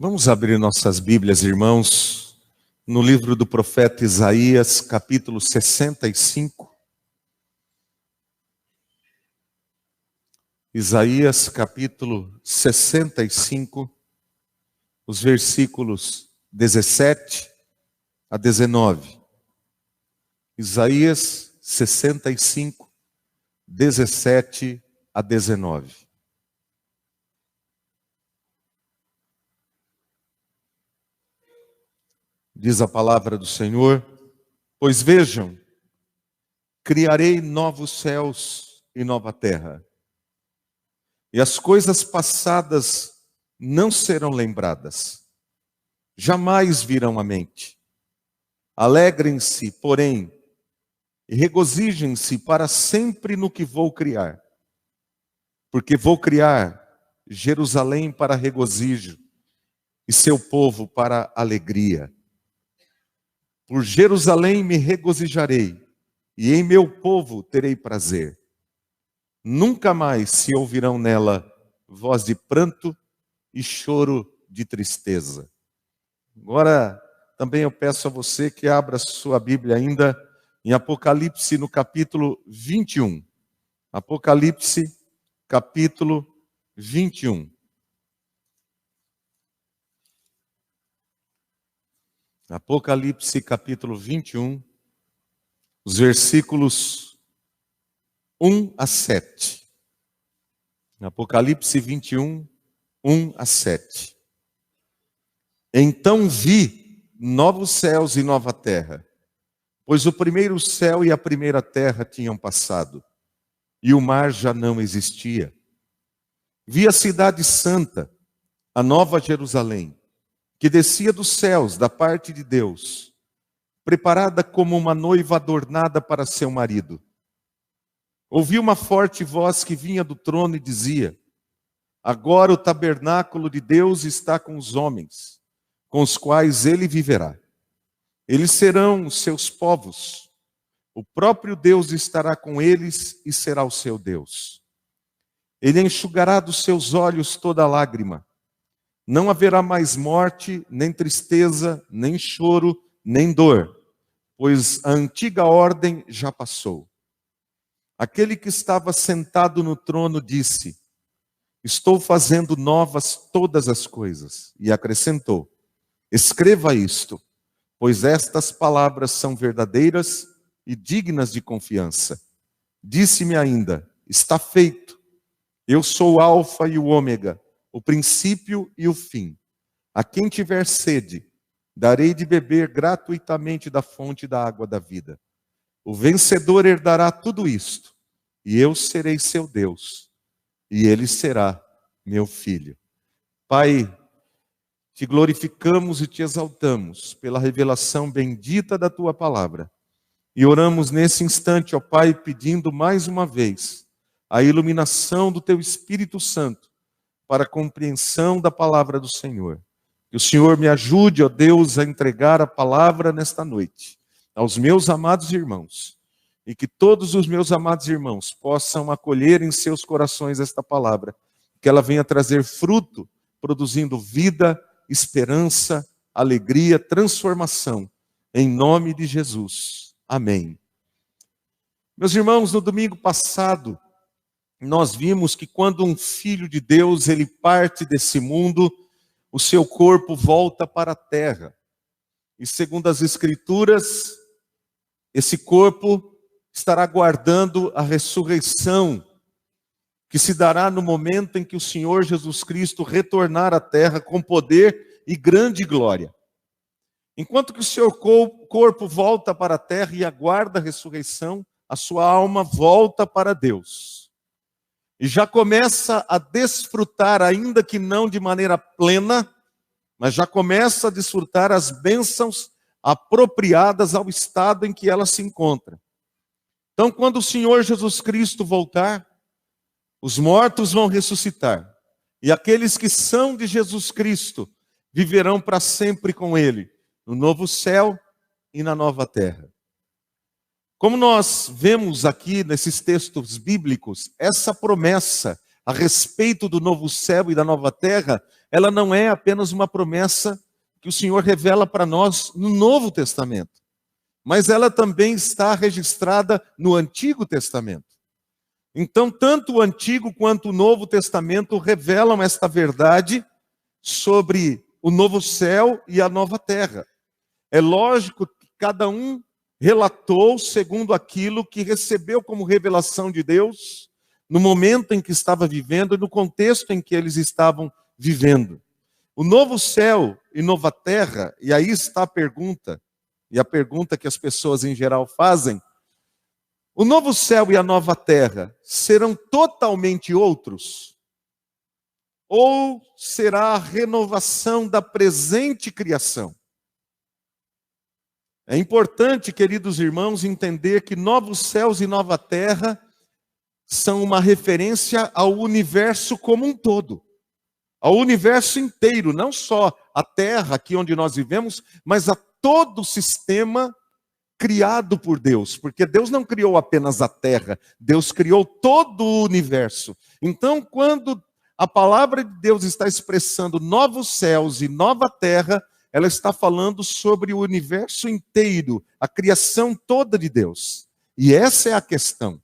Vamos abrir nossas Bíblias, irmãos, no livro do profeta Isaías, capítulo 65. Isaías, capítulo 65, os versículos 17 a 19. Isaías 65, 17 a 19. Diz a palavra do Senhor: pois vejam, criarei novos céus e nova terra, e as coisas passadas não serão lembradas, jamais virão à mente. Alegrem-se, porém, e regozijem-se para sempre no que vou criar, porque vou criar Jerusalém para regozijo e seu povo para alegria. Por Jerusalém me regozijarei, e em meu povo terei prazer. Nunca mais se ouvirão nela voz de pranto e choro de tristeza. Agora, também eu peço a você que abra sua Bíblia ainda em Apocalipse, no capítulo 21. Apocalipse, capítulo 21. Apocalipse, capítulo 21, os versículos 1 a 7. Apocalipse 21, 1 a 7. Então vi novos céus e nova terra, pois o primeiro céu e a primeira terra tinham passado, e o mar já não existia. Vi a cidade santa, a nova Jerusalém, que descia dos céus da parte de Deus, preparada como uma noiva adornada para seu marido. Ouvi uma forte voz que vinha do trono e dizia: agora o tabernáculo de Deus está com os homens, com os quais ele viverá. Eles serão os seus povos. O próprio Deus estará com eles e será o seu Deus. Ele enxugará dos seus olhos toda lágrima. Não haverá mais morte, nem tristeza, nem choro, nem dor, pois a antiga ordem já passou. Aquele que estava sentado no trono disse: estou fazendo novas todas as coisas. E acrescentou: escreva isto, pois estas palavras são verdadeiras e dignas de confiança. Disse-me ainda: está feito. Eu sou o Alfa e o Ômega, o princípio e o fim. A quem tiver sede, darei de beber gratuitamente da fonte da água da vida. O vencedor herdará tudo isto, e eu serei seu Deus, e ele será meu filho. Pai, te glorificamos e te exaltamos pela revelação bendita da tua palavra. E oramos nesse instante, ó Pai, pedindo mais uma vez a iluminação do teu Espírito Santo para a compreensão da palavra do Senhor. Que o Senhor me ajude, ó Deus, a entregar a palavra nesta noite aos meus amados irmãos, e que todos os meus amados irmãos possam acolher em seus corações esta palavra, que ela venha trazer fruto, produzindo vida, esperança, alegria, transformação, em nome de Jesus. Amém. Meus irmãos, no domingo passado, nós vimos que quando um filho de Deus, ele parte desse mundo, o seu corpo volta para a terra. E segundo as Escrituras, esse corpo estará aguardando a ressurreição, que se dará no momento em que o Senhor Jesus Cristo retornar à terra com poder e grande glória. Enquanto que o seu corpo volta para a terra e aguarda a ressurreição, a sua alma volta para Deus. E já começa a desfrutar, ainda que não de maneira plena, mas já começa a desfrutar as bênçãos apropriadas ao estado em que ela se encontra. Então, quando o Senhor Jesus Cristo voltar, os mortos vão ressuscitar. E aqueles que são de Jesus Cristo viverão para sempre com Ele, no novo céu e na nova terra. Como nós vemos aqui nesses textos bíblicos, essa promessa a respeito do novo céu e da nova terra, ela não é apenas uma promessa que o Senhor revela para nós no Novo Testamento, mas ela também está registrada no Antigo Testamento. Então, tanto o Antigo quanto o Novo Testamento revelam esta verdade sobre o novo céu e a nova terra. É lógico que cada um relatou segundo aquilo que recebeu como revelação de Deus no momento em que estava vivendo e no contexto em que eles estavam vivendo. O novo céu e nova terra, e aí está a pergunta, e a pergunta que as pessoas em geral fazem: o novo céu e a nova terra serão totalmente outros? Ou será a renovação da presente criação? É importante, queridos irmãos, entender que novos céus e nova terra são uma referência ao universo como um todo, ao universo inteiro, não só a terra aqui onde nós vivemos, mas a todo o sistema criado por Deus, porque Deus não criou apenas a terra, Deus criou todo o universo. Então, quando a palavra de Deus está expressando novos céus e nova terra, ela está falando sobre o universo inteiro, a criação toda de Deus. E essa é a questão.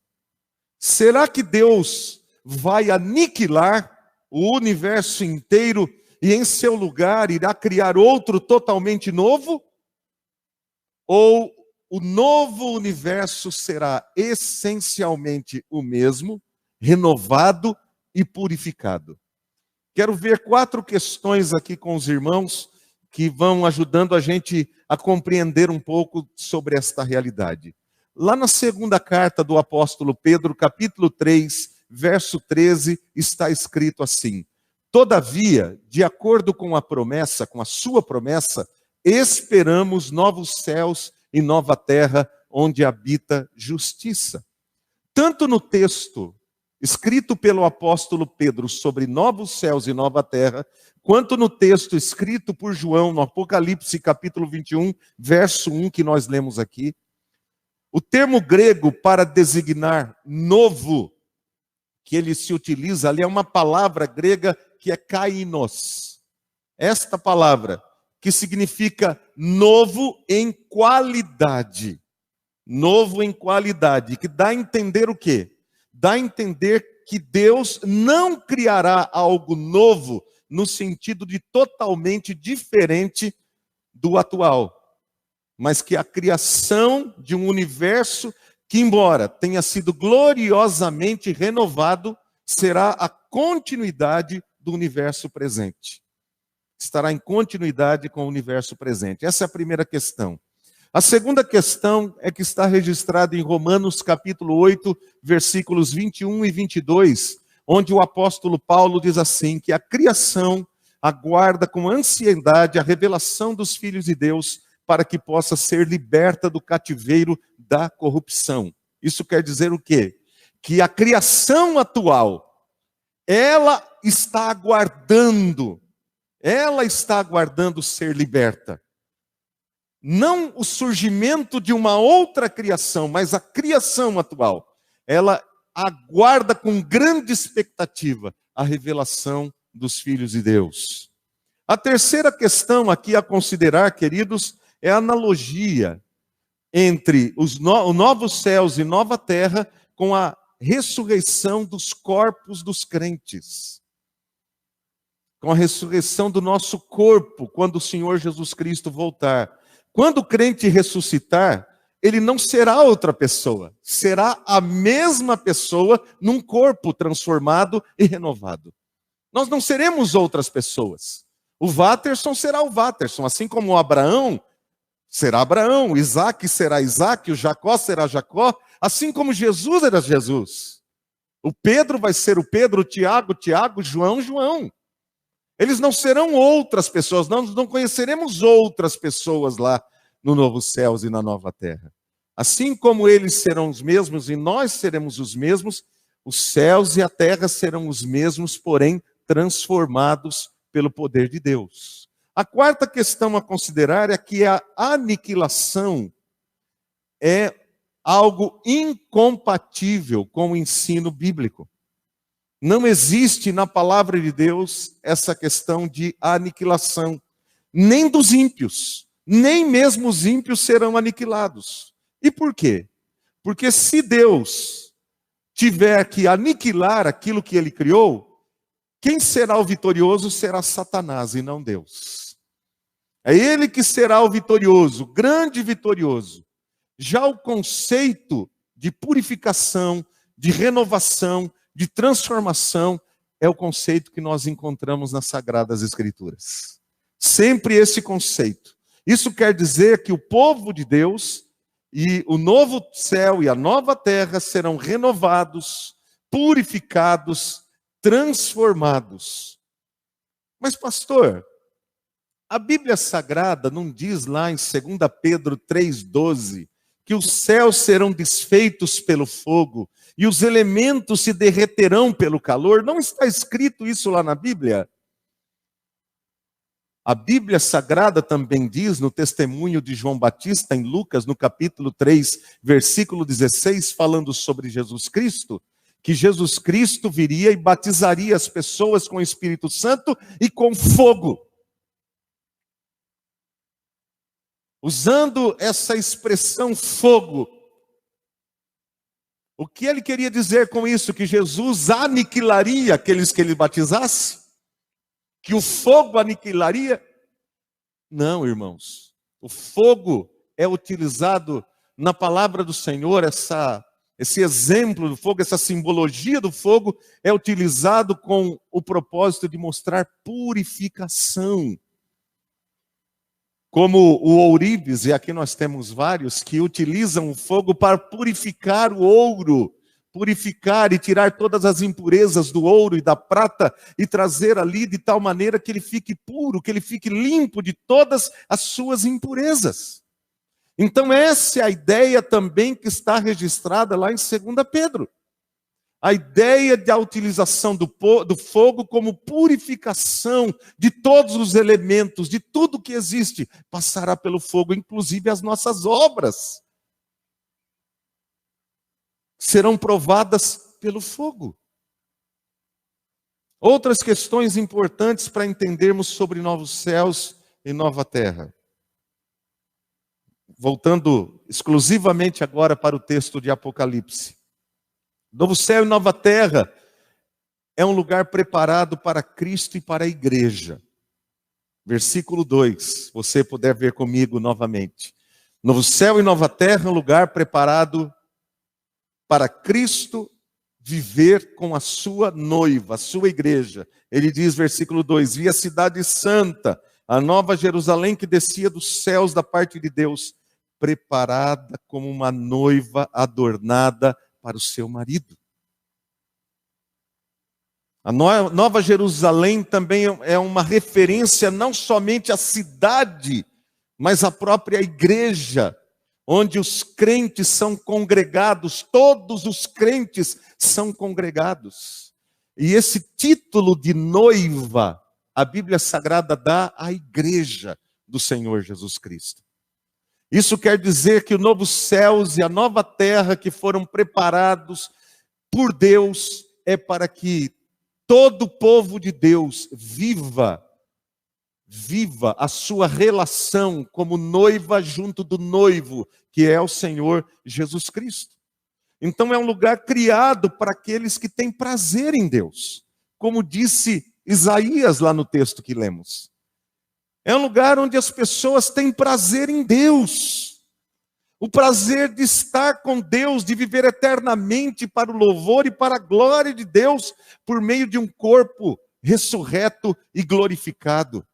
Será que Deus vai aniquilar o universo inteiro e em seu lugar irá criar outro totalmente novo? Ou o novo universo será essencialmente o mesmo, renovado e purificado? Quero ver 4 questões aqui com os irmãos que vão ajudando a gente a compreender um pouco sobre esta realidade. Lá na segunda carta do apóstolo Pedro, capítulo 3, verso 13, está escrito assim: todavia, de acordo com a promessa, com a sua promessa, esperamos novos céus e nova terra, onde habita justiça. Tanto no texto escrito pelo apóstolo Pedro sobre novos céus e nova terra, quanto no texto escrito por João no Apocalipse capítulo 21, verso 1, que nós lemos aqui, o termo grego para designar novo, que ele se utiliza ali, é uma palavra grega que é kainos. Esta palavra, que significa novo em qualidade. Novo em qualidade, que dá a entender o quê? Dá a entender que Deus não criará algo novo no sentido de totalmente diferente do atual, mas que a criação de um universo que, embora tenha sido gloriosamente renovado, será a continuidade do universo presente. Estará em continuidade com o universo presente. Essa é a primeira questão. A segunda questão é que está registrada em Romanos capítulo 8, versículos 21 e 22, onde o apóstolo Paulo diz assim, que a criação aguarda com ansiedade a revelação dos filhos de Deus, para que possa ser liberta do cativeiro da corrupção. Isso quer dizer o quê? Que a criação atual, ela está aguardando ser liberta. Não o surgimento de uma outra criação, mas a criação atual. Ela aguarda com grande expectativa a revelação dos filhos de Deus. A terceira questão aqui a considerar, queridos, é a analogia entre os novos céus e nova terra com a ressurreição dos corpos dos crentes. Com a ressurreição do nosso corpo, quando o Senhor Jesus Cristo voltar. Quando o crente ressuscitar, ele não será outra pessoa, será a mesma pessoa num corpo transformado e renovado. Nós não seremos outras pessoas. O Watterson será o Watterson, assim como o Abraão será Abraão, o Isaac será Isaac, o Jacó será Jacó, assim como Jesus era Jesus. O Pedro vai ser o Pedro, o Tiago, o João, João. Eles não serão outras pessoas, nós não conheceremos outras pessoas lá no novo céus e na nova terra. Assim como eles serão os mesmos e nós seremos os mesmos, os céus e a terra serão os mesmos, porém transformados pelo poder de Deus. A quarta questão a considerar é que a aniquilação é algo incompatível com o ensino bíblico. Não existe na palavra de Deus essa questão de aniquilação, nem dos ímpios, nem mesmo os ímpios serão aniquilados. E por quê? Porque se Deus tiver que aniquilar aquilo que ele criou, quem será o vitorioso será Satanás e não Deus. É ele que será o vitorioso, grande vitorioso. Já o conceito de purificação, de renovação, de transformação, é o conceito que nós encontramos nas Sagradas Escrituras. Sempre esse conceito. Isso quer dizer que o povo de Deus e o novo céu e a nova terra serão renovados, purificados, transformados. Mas, pastor, a Bíblia Sagrada não diz lá em 2 Pedro 3,12 que os céus serão desfeitos pelo fogo e os elementos se derreterão pelo calor? Não está escrito isso lá na Bíblia? A Bíblia Sagrada também diz, no testemunho de João Batista, em Lucas, no capítulo 3, versículo 16, falando sobre Jesus Cristo, que Jesus Cristo viria e batizaria as pessoas com o Espírito Santo e com fogo. Usando essa expressão fogo, o que ele queria dizer com isso? Que Jesus aniquilaria aqueles que ele batizasse? Que o fogo aniquilaria? Não, irmãos. O fogo é utilizado na palavra do Senhor, esse exemplo do fogo, essa simbologia do fogo é utilizado com o propósito de mostrar purificação. Como o ourives, e aqui nós temos vários, que utilizam o fogo para purificar o ouro, purificar e tirar todas as impurezas do ouro e da prata e trazer ali de tal maneira que ele fique puro, que ele fique limpo de todas as suas impurezas. Então essa é a ideia também que está registrada lá em 2 Pedro. A ideia da utilização do fogo como purificação de todos os elementos, de tudo que existe, passará pelo fogo, inclusive as nossas obras serão provadas pelo fogo. Outras questões importantes para entendermos sobre novos céus e nova terra. Voltando exclusivamente agora para o texto de Apocalipse. Novo céu e nova terra é um lugar preparado para Cristo e para a igreja. Versículo 2, se você puder ver comigo novamente. Novo céu e nova terra é um lugar preparado para Cristo viver com a sua noiva, a sua igreja. Ele diz, versículo 2, vi a cidade santa, a nova Jerusalém que descia dos céus da parte de Deus, preparada como uma noiva adornada para o seu marido. A Nova Jerusalém também é uma referência não somente à cidade, mas à própria igreja, onde os crentes são congregados, todos os crentes são congregados. E esse título de noiva, a Bíblia Sagrada dá à igreja do Senhor Jesus Cristo. Isso quer dizer que os novos céus e a nova terra que foram preparados por Deus é para que todo o povo de Deus viva a sua relação como noiva junto do noivo, que é o Senhor Jesus Cristo. Então é um lugar criado para aqueles que têm prazer em Deus, como disse Isaías lá no texto que lemos. É um lugar onde as pessoas têm prazer em Deus. O prazer de estar com Deus, de viver eternamente para o louvor e para a glória de Deus, por meio de um corpo ressurreto e glorificado.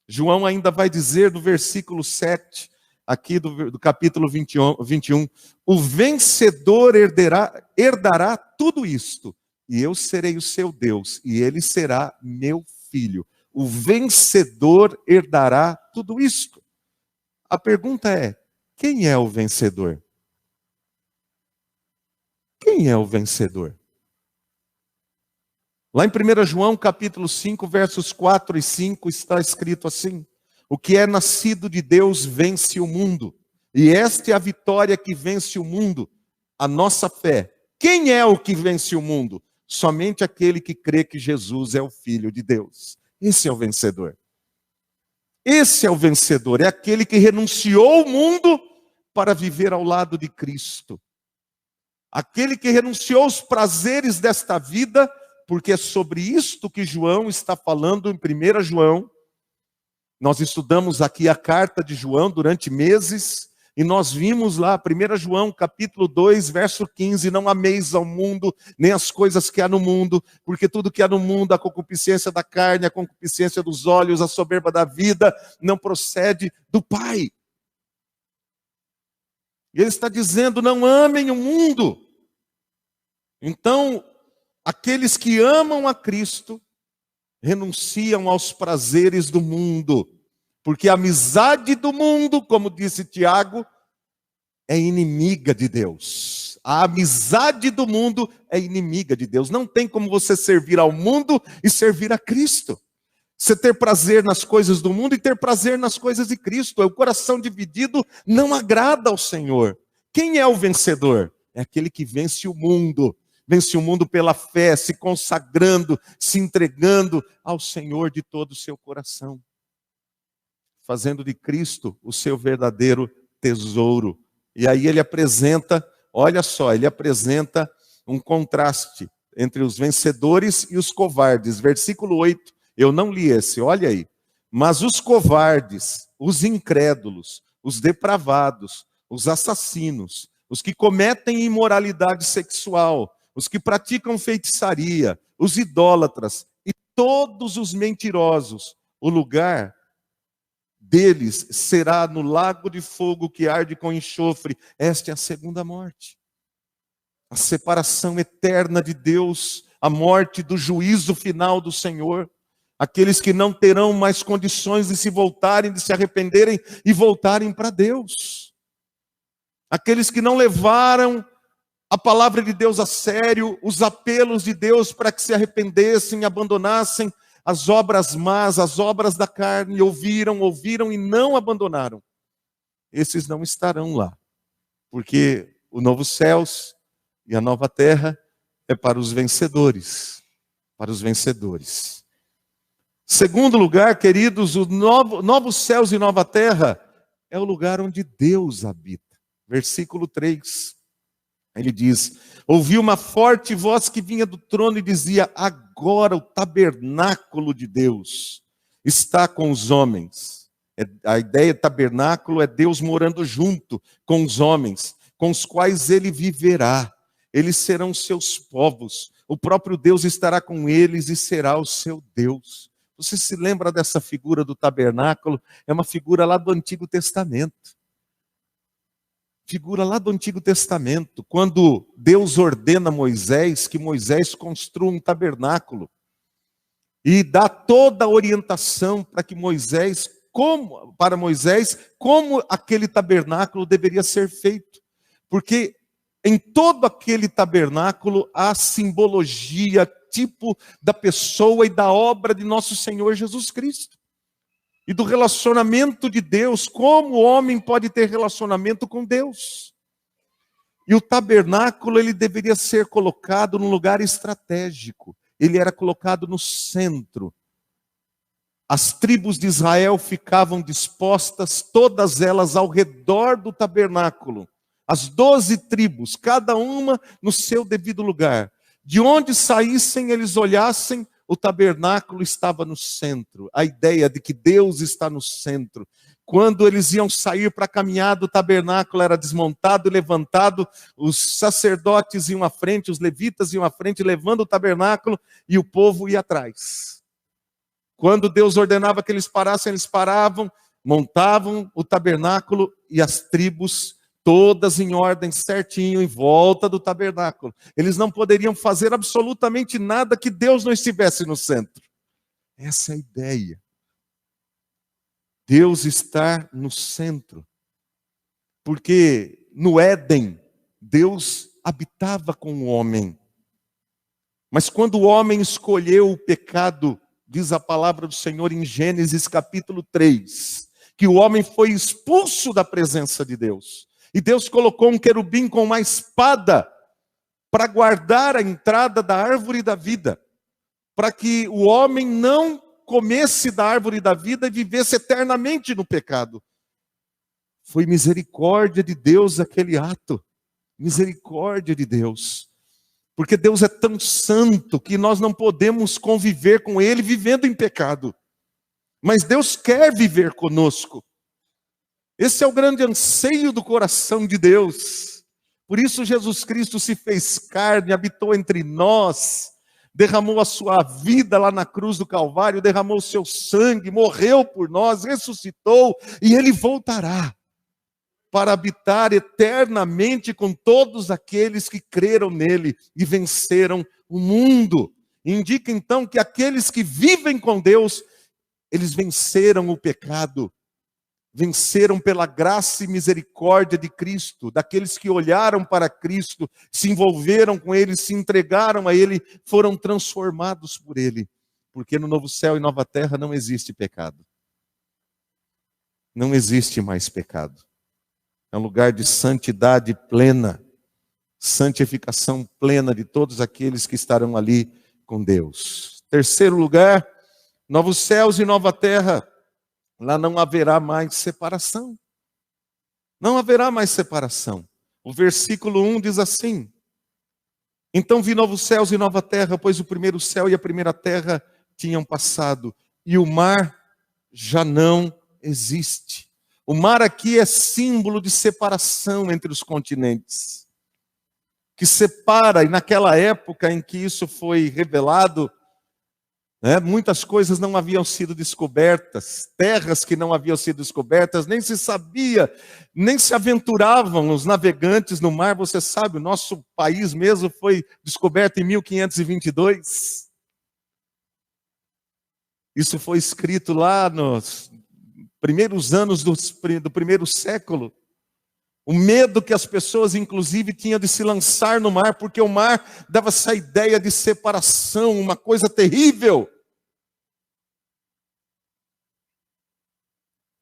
João ainda vai dizer no versículo 7, aqui do capítulo 21, o vencedor herdará tudo isto, e eu serei o seu Deus, e ele será meu filho. O vencedor herdará tudo isto. A pergunta é, quem é o vencedor? Quem é o vencedor? Lá em 1 João capítulo 5, versos 4 e 5, está escrito assim: o que é nascido de Deus vence o mundo, e esta é a vitória que vence o mundo, a nossa fé. Quem é o que vence o mundo? Somente aquele que crê que Jesus é o Filho de Deus. Esse é o vencedor. Esse é o vencedor, é aquele que renunciou ao mundo para viver ao lado de Cristo. Aquele que renunciou aos prazeres desta vida, porque é sobre isto que João está falando em 1 João. Nós estudamos aqui a carta de João durante meses, e nós vimos lá, 1 João, capítulo 2, verso 15, não ameis ao mundo, nem as coisas que há no mundo, porque tudo que há no mundo, a concupiscência da carne, a concupiscência dos olhos, a soberba da vida, não procede do Pai. E ele está dizendo, não amem o mundo. Então, aqueles que amam a Cristo, renunciam aos prazeres do mundo, porque a amizade do mundo, como disse Tiago, é inimiga de Deus. A amizade do mundo é inimiga de Deus. Não tem como você servir ao mundo e servir a Cristo. Você ter prazer nas coisas do mundo e ter prazer nas coisas de Cristo. O coração dividido não agrada ao Senhor. Quem é o vencedor? É aquele que vence o mundo. Vence o mundo pela fé, se consagrando, se entregando ao Senhor de todo o seu coração. Fazendo de Cristo o seu verdadeiro tesouro. E aí ele apresenta, olha só, ele apresenta um contraste entre os vencedores e os covardes. Versículo 8, eu não li esse, olha aí. Mas os covardes, os incrédulos, os depravados, os assassinos, os que cometem imoralidade sexual, os que praticam feitiçaria, os idólatras e todos os mentirosos, o lugar deles será no lago de fogo que arde com enxofre. Esta é a segunda morte. A separação eterna de Deus, a morte do juízo final do Senhor. Aqueles que não terão mais condições de se voltarem, de se arrependerem e voltarem para Deus. Aqueles que não levaram a palavra de Deus a sério, os apelos de Deus para que se arrependessem, abandonassem as obras más, as obras da carne, ouviram e não abandonaram. Esses não estarão lá, porque o novo céus e a nova terra é para os vencedores, para os vencedores. Segundo lugar, queridos, os novos céus e nova terra é o lugar onde Deus habita. Versículo 3. Ele diz, ouvi uma forte voz que vinha do trono e dizia, agora o tabernáculo de Deus está com os homens. A ideia de tabernáculo é Deus morando junto com os homens, com os quais ele viverá. Eles serão seus povos. O próprio Deus estará com eles e será o seu Deus. Você se lembra dessa figura do tabernáculo? É uma figura lá do Antigo Testamento. Figura lá do Antigo Testamento, quando Deus ordena a Moisés que Moisés construa um tabernáculo e dá toda a orientação para que Moisés, como aquele tabernáculo deveria ser feito. Porque em todo aquele tabernáculo há simbologia, tipo da pessoa e da obra de nosso Senhor Jesus Cristo. E do relacionamento de Deus, como o homem pode ter relacionamento com Deus. E o tabernáculo, ele deveria ser colocado num lugar estratégico. Ele era colocado no centro. As tribos de Israel ficavam dispostas, todas elas ao redor do tabernáculo. As 12 tribos, cada uma no seu devido lugar. De onde saíssem, eles olhassem, o tabernáculo estava no centro. A ideia de que Deus está no centro. Quando eles iam sair para a caminhada, o tabernáculo era desmontado e levantado. Os sacerdotes iam à frente, os levitas iam à frente, levando o tabernáculo, e o povo ia atrás. Quando Deus ordenava que eles parassem, eles paravam, montavam o tabernáculo, e as tribos todas em ordem certinho, em volta do tabernáculo. Eles não poderiam fazer absolutamente nada que Deus não estivesse no centro. Essa é a ideia. Deus está no centro. Porque no Éden, Deus habitava com o homem. Mas quando o homem escolheu o pecado, diz a palavra do Senhor em Gênesis capítulo 3, que o homem foi expulso da presença de Deus. E Deus colocou um querubim com uma espada para guardar a entrada da árvore da vida, para que o homem não comesse da árvore da vida e vivesse eternamente no pecado. Foi misericórdia de Deus aquele ato, misericórdia de Deus. Porque Deus é tão santo que nós não podemos conviver com Ele vivendo em pecado. Mas Deus quer viver conosco. Esse é o grande anseio do coração de Deus. Por isso Jesus Cristo se fez carne, habitou entre nós, derramou a sua vida lá na cruz do Calvário, derramou o seu sangue, morreu por nós, ressuscitou, e Ele voltará para habitar eternamente com todos aqueles que creram nele e venceram o mundo. Indica então que aqueles que vivem com Deus, eles venceram o pecado, venceram pela graça e misericórdia de Cristo, daqueles que olharam para Cristo, se envolveram com Ele, se entregaram a Ele, foram transformados por Ele. Porque no novo céu e nova terra não existe pecado. Não existe mais pecado. É um lugar de santidade plena, santificação plena de todos aqueles que estarão ali com Deus. Terceiro lugar, novos céus e nova terra. Lá não haverá mais separação. Não haverá mais separação. O versículo 1 diz assim: então vi novos céus e nova terra, pois o primeiro céu e a primeira terra tinham passado, e o mar já não existe. O mar aqui é símbolo de separação entre os continentes, que separa, e naquela época em que isso foi revelado, muitas coisas não haviam sido descobertas, terras que não haviam sido descobertas, nem se sabia, nem se aventuravam os navegantes no mar. Você sabe, o nosso país mesmo foi descoberto em 1522. Isso foi escrito lá nos primeiros anos do primeiro século. O medo que as pessoas, inclusive, tinham de se lançar no mar, porque o mar dava essa ideia de separação, uma coisa terrível.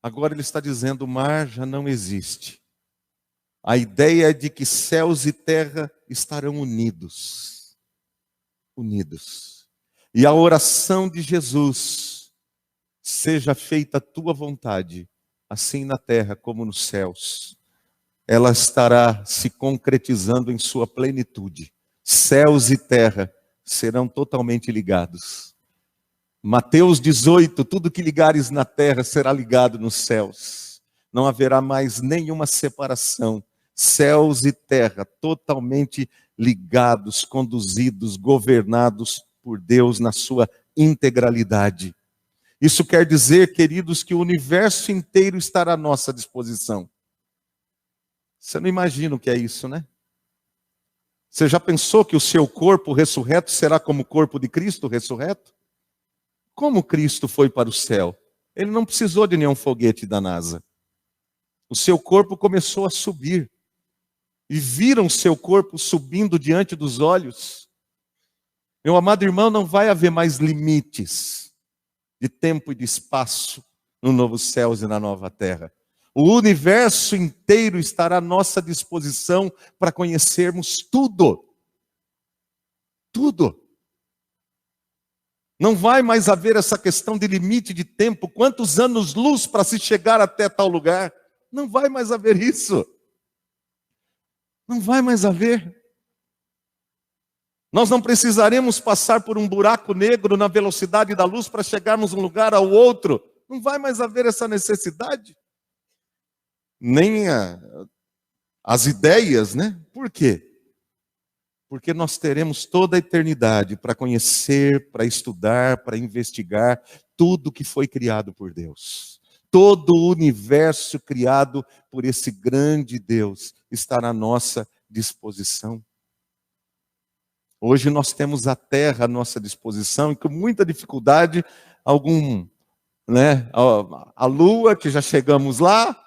Agora ele está dizendo: o mar já não existe. A ideia é de que céus e terra estarão unidos. Unidos. E a oração de Jesus: seja feita a tua vontade, assim na terra como nos céus. Ela estará se concretizando em sua plenitude. Céus e terra serão totalmente ligados. Mateus 18, tudo que ligares na terra será ligado nos céus. Não haverá mais nenhuma separação. Céus e terra totalmente ligados, conduzidos, governados por Deus na sua integralidade. Isso quer dizer, queridos, que o universo inteiro estará à nossa disposição. Você não imagina o que é isso, né? Você já pensou que o seu corpo ressurreto será como o corpo de Cristo ressurreto? Como Cristo foi para o céu? Ele não precisou de nenhum foguete da NASA. O seu corpo começou a subir. E viram o seu corpo subindo diante dos olhos. Meu amado irmão, não vai haver mais limites de tempo e de espaço no novo céus e na nova terra. O universo inteiro estará à nossa disposição para conhecermos tudo. Tudo. Não vai mais haver essa questão de limite de tempo, quantos anos-luz para se chegar até tal lugar. Não vai mais haver isso. Não vai mais haver. Nós não precisaremos passar por um buraco negro na velocidade da luz para chegarmos de um lugar ao outro. Não vai mais haver essa necessidade. Nem as ideias, né? Por quê? Porque nós teremos toda a eternidade para conhecer, para estudar, para investigar tudo que foi criado por Deus. Todo o universo criado por esse grande Deus está na nossa disposição. Hoje nós temos a terra à nossa disposição e com muita dificuldade, a lua, que já chegamos lá,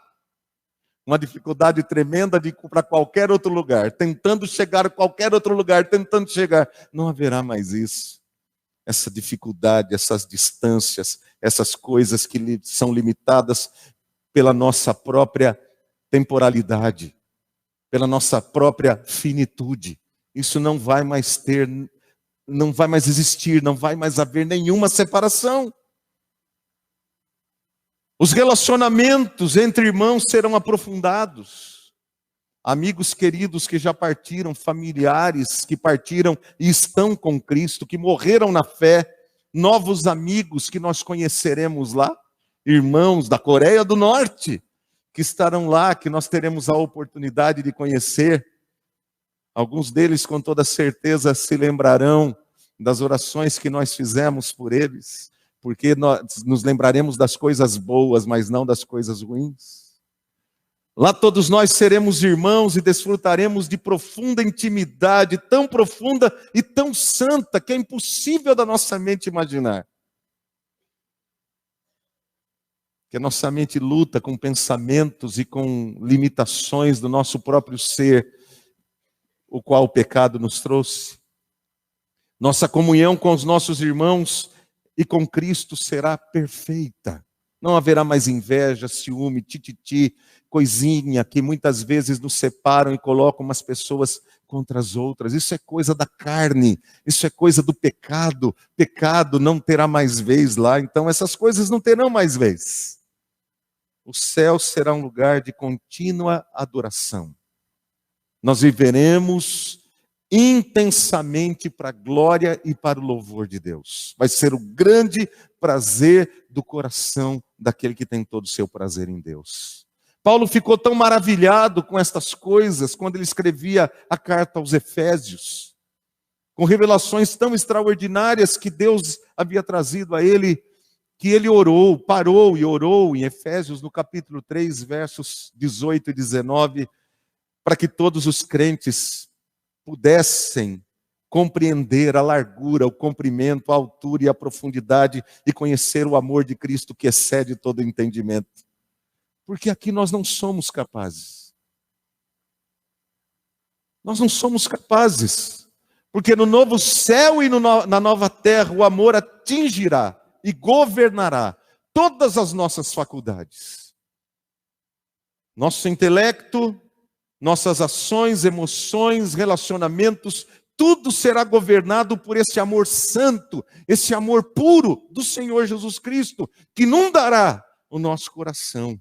uma dificuldade tremenda de ir para qualquer outro lugar, tentando chegar a qualquer outro lugar, tentando chegar. Não haverá mais isso. Essa dificuldade, essas distâncias, essas coisas que são limitadas pela nossa própria temporalidade, pela nossa própria finitude. isso não vai mais ter, não vai mais existir, não vai mais haver nenhuma separação. Os relacionamentos entre irmãos serão aprofundados. Amigos queridos que já partiram, familiares que partiram e estão com Cristo, que morreram na fé, novos amigos que nós conheceremos lá, irmãos da Coreia do Norte, que estarão lá, que nós teremos a oportunidade de conhecer. Alguns deles, com toda certeza, se lembrarão das orações que nós fizemos por eles, porque nós nos lembraremos das coisas boas, mas não das coisas ruins. Lá todos nós seremos irmãos e desfrutaremos de profunda intimidade, tão profunda e tão santa, que é impossível da nossa mente imaginar. Que a nossa mente luta com pensamentos e com limitações do nosso próprio ser, o qual o pecado nos trouxe. Nossa comunhão com os nossos irmãos e com Cristo será perfeita. Não haverá mais inveja, ciúme, tititi, coisinha que muitas vezes nos separam e colocam umas pessoas contra as outras. Isso é coisa da carne, isso é coisa do pecado. Pecado não terá mais vez lá, então essas coisas não terão mais vez. O céu será um lugar de contínua adoração. Nós viveremos intensamente para a glória e para o louvor de Deus. Vai ser o grande prazer do coração daquele que tem todo o seu prazer em Deus. Paulo ficou tão maravilhado com estas coisas quando ele escrevia a carta aos Efésios, com revelações tão extraordinárias que Deus havia trazido a ele, que ele parou e orou em Efésios, no capítulo 3, versos 18 e 19, para que todos os crentes pudessem compreender a largura, o comprimento, a altura e a profundidade e conhecer o amor de Cristo que excede todo entendimento. Porque aqui nós não somos capazes. Nós não somos capazes. Porque no novo céu e na nova terra o amor atingirá e governará todas as nossas faculdades. Nosso intelecto, nossas ações, emoções, relacionamentos, tudo será governado por esse amor santo, esse amor puro do Senhor Jesus Cristo, que inundará o nosso coração.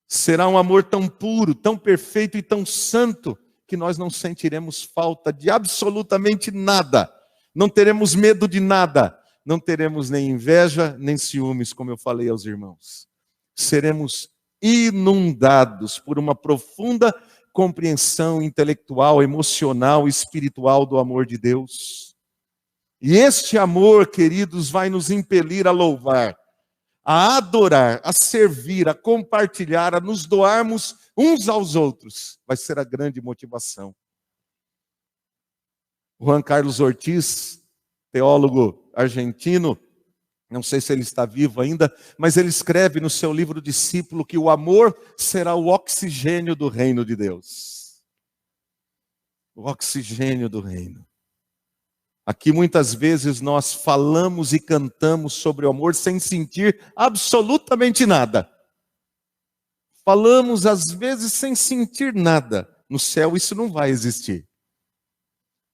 Será um amor tão puro, tão perfeito e tão santo, que nós não sentiremos falta de absolutamente nada. Não teremos medo de nada. Não teremos nem inveja, nem ciúmes, como eu falei aos irmãos. Seremos inundados por uma profunda compreensão intelectual, emocional, espiritual do amor de Deus. E este amor, queridos, vai nos impelir a louvar, a adorar, a servir, a compartilhar, a nos doarmos uns aos outros. Vai ser a grande motivação. Juan Carlos Ortiz, teólogo argentino, não sei se ele está vivo ainda, mas ele escreve no seu livro Discípulo que o amor será o oxigênio do reino de Deus. O oxigênio do reino. Aqui muitas vezes nós falamos e cantamos sobre o amor sem sentir absolutamente nada. Falamos às vezes sem sentir nada. No céu isso não vai existir.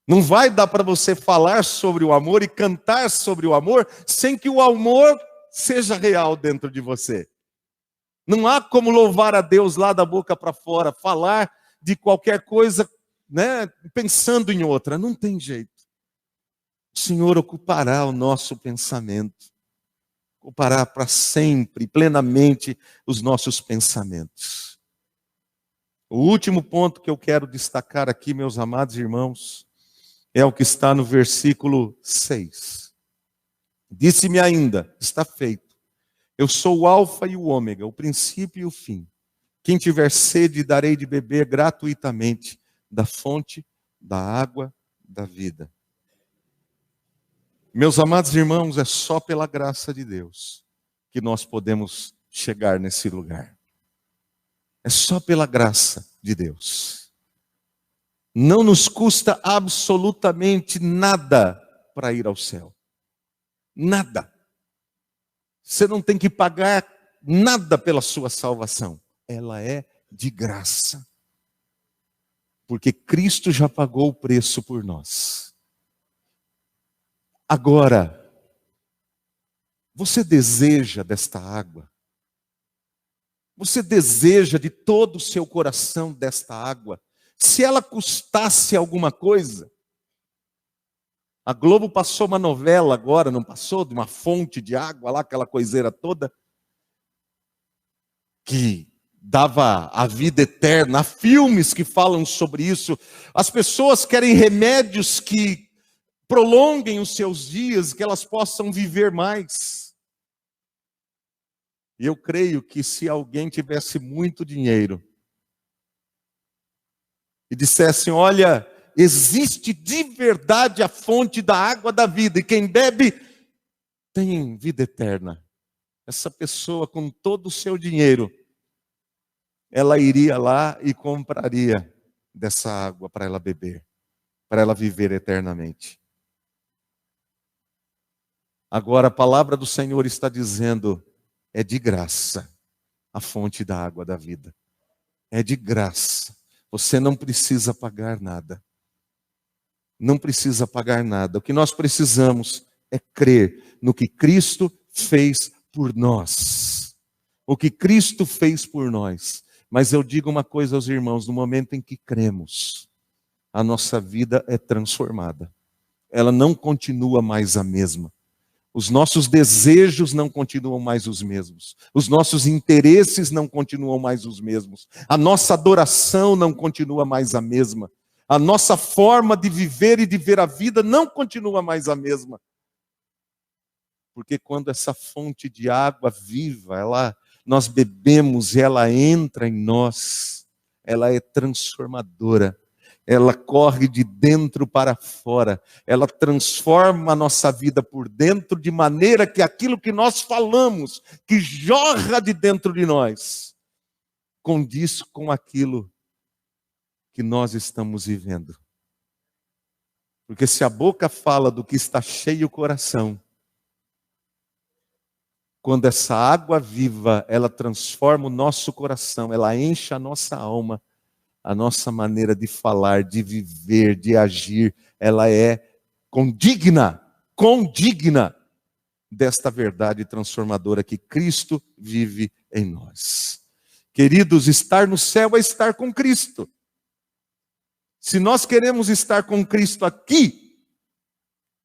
Não vai dar para você falar sobre o amor e cantar sobre o amor sem que o amor seja real dentro de você. Não há como louvar a Deus lá da boca para fora, falar de qualquer coisa, né, pensando em outra. Não tem jeito. O Senhor ocupará o nosso pensamento. Ocupará para sempre, plenamente, os nossos pensamentos. O último ponto que eu quero destacar aqui, meus amados irmãos, é o que está no versículo 6. Disse-me ainda, está feito. Eu sou o alfa e o ômega, o princípio e o fim. Quem tiver sede, darei de beber gratuitamente da fonte da água da vida. Meus amados irmãos, é só pela graça de Deus que nós podemos chegar nesse lugar. É só pela graça de Deus. Não nos custa absolutamente nada para ir ao céu. Nada. Você não tem que pagar nada pela sua salvação. Ela é de graça. Porque Cristo já pagou o preço por nós. Agora, você deseja desta água? Você deseja de todo o seu coração desta água? Se ela custasse alguma coisa, a Globo passou uma novela agora, não passou? De uma fonte de água lá, aquela coiseira toda, que dava a vida eterna. Há filmes que falam sobre isso. As pessoas querem remédios que prolonguem os seus dias, que elas possam viver mais. E eu creio que se alguém tivesse muito dinheiro e dissesse, olha, existe de verdade a fonte da água da vida, e quem bebe tem vida eterna. Essa pessoa, com todo o seu dinheiro, ela iria lá e compraria dessa água para ela beber, para ela viver eternamente. Agora a palavra do Senhor está dizendo, é de graça a fonte da água da vida. É de graça. Você não precisa pagar nada. Não precisa pagar nada. O que nós precisamos é crer no que Cristo fez por nós. O que Cristo fez por nós. Mas eu digo uma coisa aos irmãos, no momento em que cremos, a nossa vida é transformada. Ela não continua mais a mesma. Os nossos desejos não continuam mais os mesmos. Os nossos interesses não continuam mais os mesmos. A nossa adoração não continua mais a mesma. A nossa forma de viver e de ver a vida não continua mais a mesma. Porque quando essa fonte de água viva, nós bebemos e ela entra em nós, ela é transformadora. Ela corre de dentro para fora. Ela transforma a nossa vida por dentro, de maneira que aquilo que nós falamos, que jorra de dentro de nós, condiz com aquilo que nós estamos vivendo. Porque se a boca fala do que está cheio o coração, quando essa água viva, ela transforma o nosso coração, ela enche a nossa alma, a nossa maneira de falar, de viver, de agir, ela é condigna desta verdade transformadora que Cristo vive em nós. Queridos, estar no céu é estar com Cristo. Se nós queremos estar com Cristo aqui,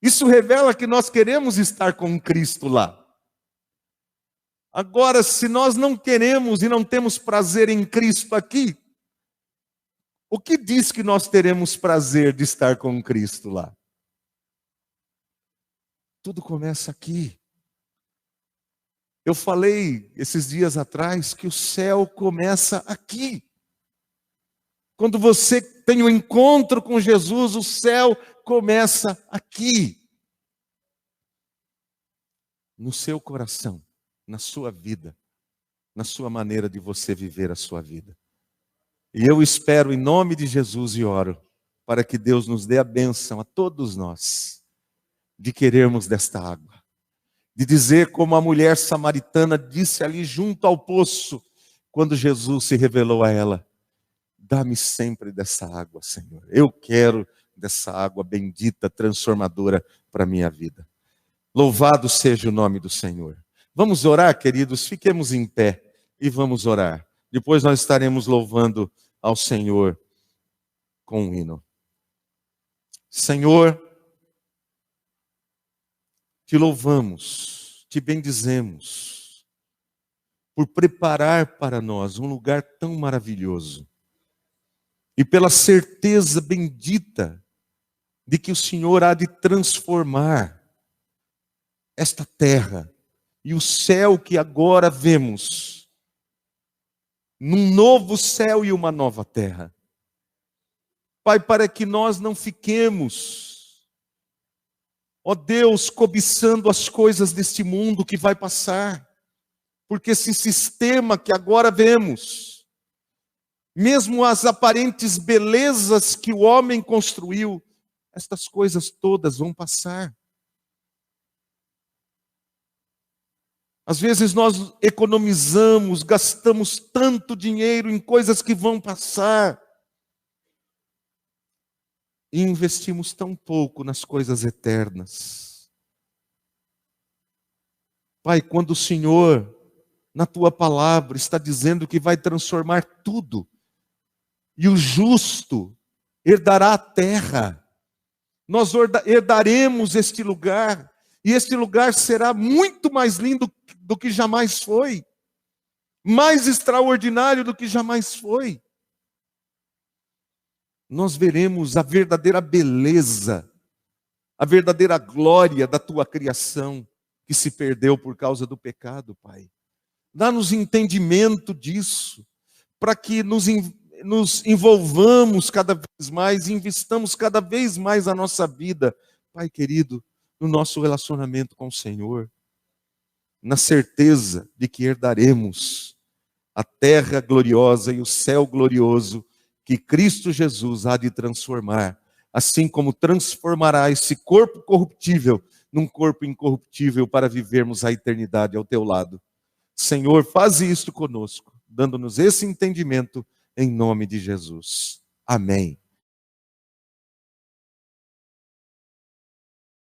isso revela que nós queremos estar com Cristo lá. Agora, se nós não queremos e não temos prazer em Cristo aqui, o que diz que nós teremos prazer de estar com Cristo lá? Tudo começa aqui. Eu falei esses dias atrás que o céu começa aqui. Quando você tem um encontro com Jesus, o céu começa aqui. No seu coração, na sua vida, na sua maneira de você viver a sua vida. E eu espero em nome de Jesus e oro para que Deus nos dê a bênção a todos nós de querermos desta água. De dizer como a mulher samaritana disse ali junto ao poço, quando Jesus se revelou a ela, dá-me sempre dessa água, Senhor. Eu quero dessa água bendita, transformadora para a minha vida. Louvado seja o nome do Senhor. Vamos orar, queridos? Fiquemos em pé e vamos orar. Depois nós estaremos louvando ao Senhor com um hino. Senhor, te louvamos, te bendizemos, por preparar para nós um lugar tão maravilhoso. E pela certeza bendita de que o Senhor há de transformar esta terra e o céu que agora vemos num novo céu e uma nova terra. Pai, para que nós não fiquemos, ó Deus, cobiçando as coisas deste mundo que vai passar, porque esse sistema que agora vemos, mesmo as aparentes belezas que o homem construiu, estas coisas todas vão passar. Às vezes nós economizamos, gastamos tanto dinheiro em coisas que vão passar. e investimos tão pouco nas coisas eternas. Pai, quando o Senhor, na tua palavra, está dizendo que vai transformar tudo, e o justo herdará a terra, nós herdaremos este lugar, e este lugar será muito mais lindo do que jamais foi, mais extraordinário do que jamais foi. Nós veremos a verdadeira beleza, a verdadeira glória da tua criação, que se perdeu por causa do pecado, Pai. Dá-nos entendimento disso, para que nos envolvamos cada vez mais, investamos cada vez mais a nossa vida, Pai querido, no nosso relacionamento com o Senhor, na certeza de que herdaremos a terra gloriosa e o céu glorioso que Cristo Jesus há de transformar, assim como transformará esse corpo corruptível num corpo incorruptível para vivermos a eternidade ao teu lado. Senhor, faz isto conosco, dando-nos esse entendimento em nome de Jesus. Amém.